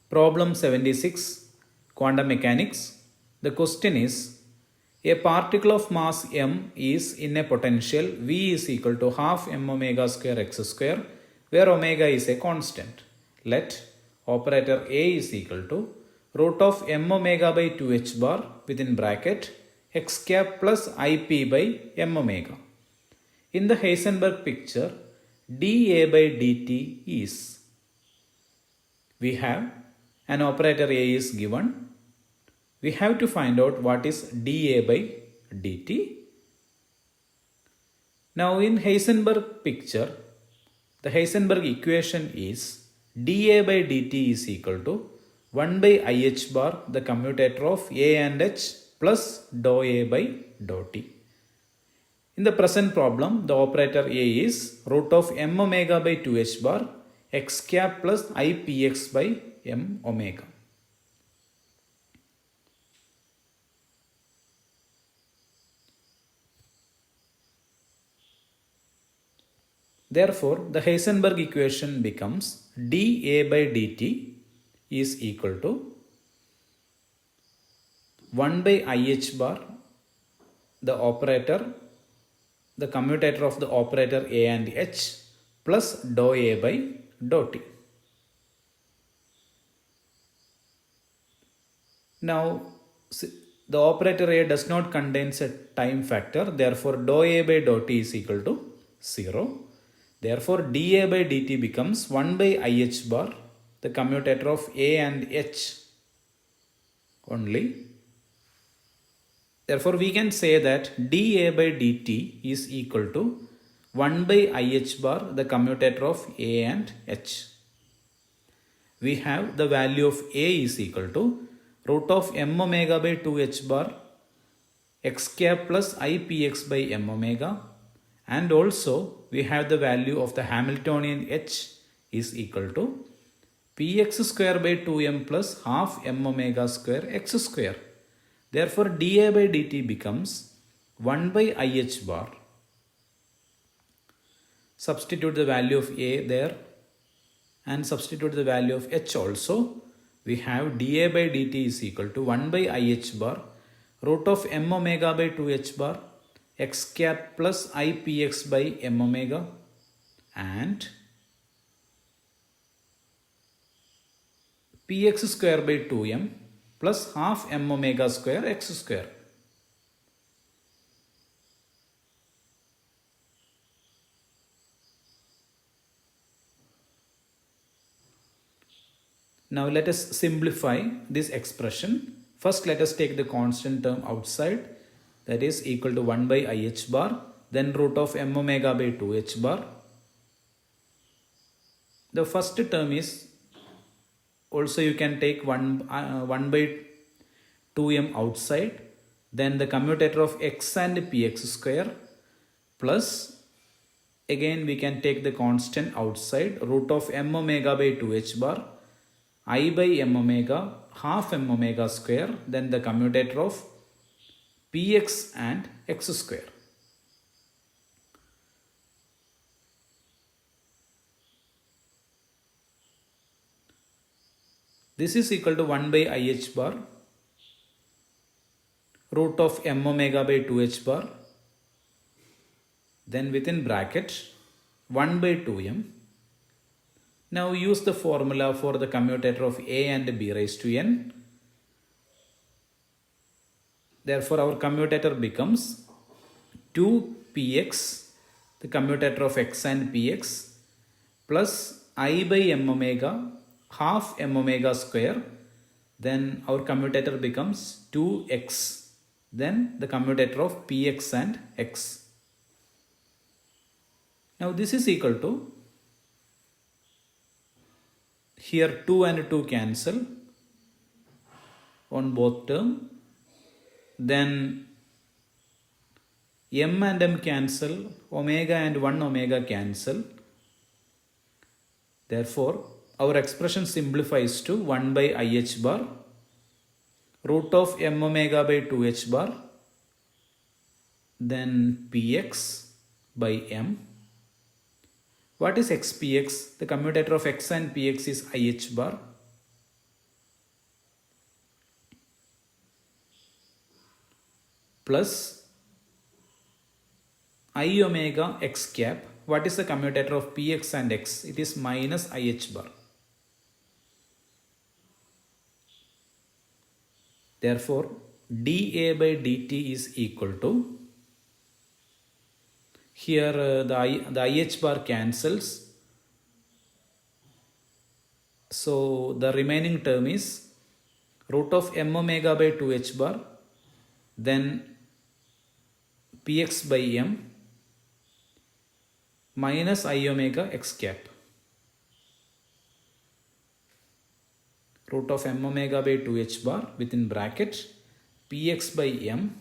Problem 76, Quantum Mechanics. The question is, a particle of mass m is in a potential V is equal to half m omega square x square, where omega is a constant. Let operator A is equal to root of m omega by 2h bar within bracket x cap plus ip by m omega. In the Heisenberg picture, dA by dt is, we have an operator A is given. We have to find out what is dA by dt. Now in Heisenberg picture, the Heisenberg equation is dA by dt is equal to 1 by IH bar, the commutator of A and H, plus dou A by dou t. In the present problem, the operator A is root of m omega by 2h bar x cap plus ipx by m omega. Therefore, the Heisenberg equation becomes dA by dt is equal to 1 by IH bar, the operator, the commutator of the operator A and H, plus dou A by dou t. Now, the operator A does not contain a time factor, therefore dou A by dou t is equal to 0. Therefore, dA by dt becomes 1 by IH bar, the commutator of A and H only. Therefore, we can say that dA by dt is equal to 1 by IH bar, the commutator of A and H. We have the value of A is equal to root of m omega by 2h bar x cap plus ipx by m omega, and also we have the value of the Hamiltonian H is equal to px square by 2m plus half m omega square x square. Therefore, dA by dt becomes 1 by IH bar. Substitute the value of A there and substitute the value of H also. We have dA by dt is equal to 1 by IH bar root of m omega by 2h bar x cap plus ipx by m omega, and px square by 2m plus half m omega square x square. Now let us simplify this expression. First let us take the constant term outside, that is equal to 1 by IH bar, then root of m omega by 2h bar. The first term is, also you can take 1 by 2m outside, then the commutator of x and px square, plus again we can take the constant outside, root of m omega by 2h bar, I by m omega, half m omega square, then the commutator of px and x square. This is equal to 1 by IH bar, root of m omega by 2h bar, then within bracket 1 by 2m. Now use the formula for the commutator of A and B raised to n. Therefore, our commutator becomes 2px, the commutator of x and px, plus I by m omega, half m omega square. Then our commutator becomes 2x, then the commutator of px and x. Now this is equal to, here 2 and 2 cancel on both terms. Then m and m cancel, omega and 1 omega cancel. Therefore, our expression simplifies to 1 by IH bar, root of m omega by 2h bar, then px by m. What is xpx? The commutator of x and px is IH bar. plus I omega x cap. What is the commutator of px and x? It is minus ih bar. Therefore, dA by dt is equal to, here the ih bar cancels. So the remaining term is root of m omega by 2h bar, then px by m minus I omega x cap. Root of m omega by 2h bar within bracket px by m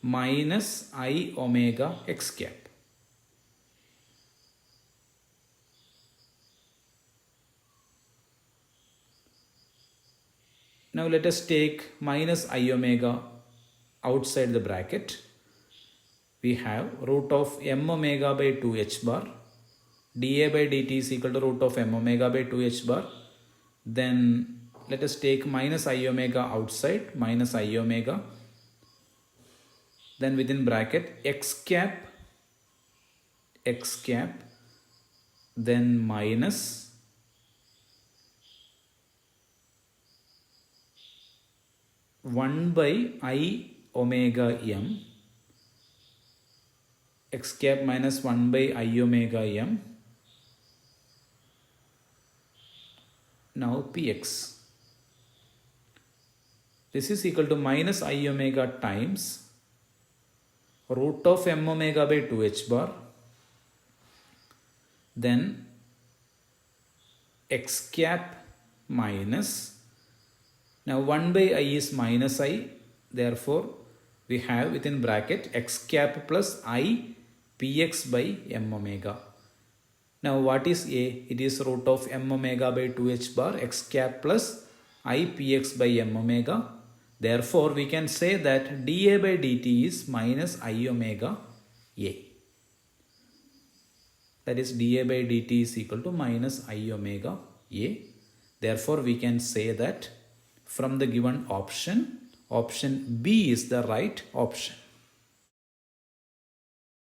minus I omega x cap. Now let us take minus I omega outside the bracket. We have root of m omega by 2h bar. dA by dt is equal to root of m omega by 2h bar. Then let us take minus I omega outside, minus I omega. Then within bracket x cap, then minus one by I omega m, x cap minus 1 by I omega m. Now px. This is equal to minus I omega times root of m omega by 2h bar, then x cap minus, now 1 by I is minus I, therefore we have within bracket x cap plus I px by m omega. Now what is A? It is root of m omega by 2h bar x cap plus I px by m omega. Therefore we can say that dA by dt is minus I omega A. That is dA by dt is equal to minus I omega A. Therefore we can say that from the given option, option B is the right option.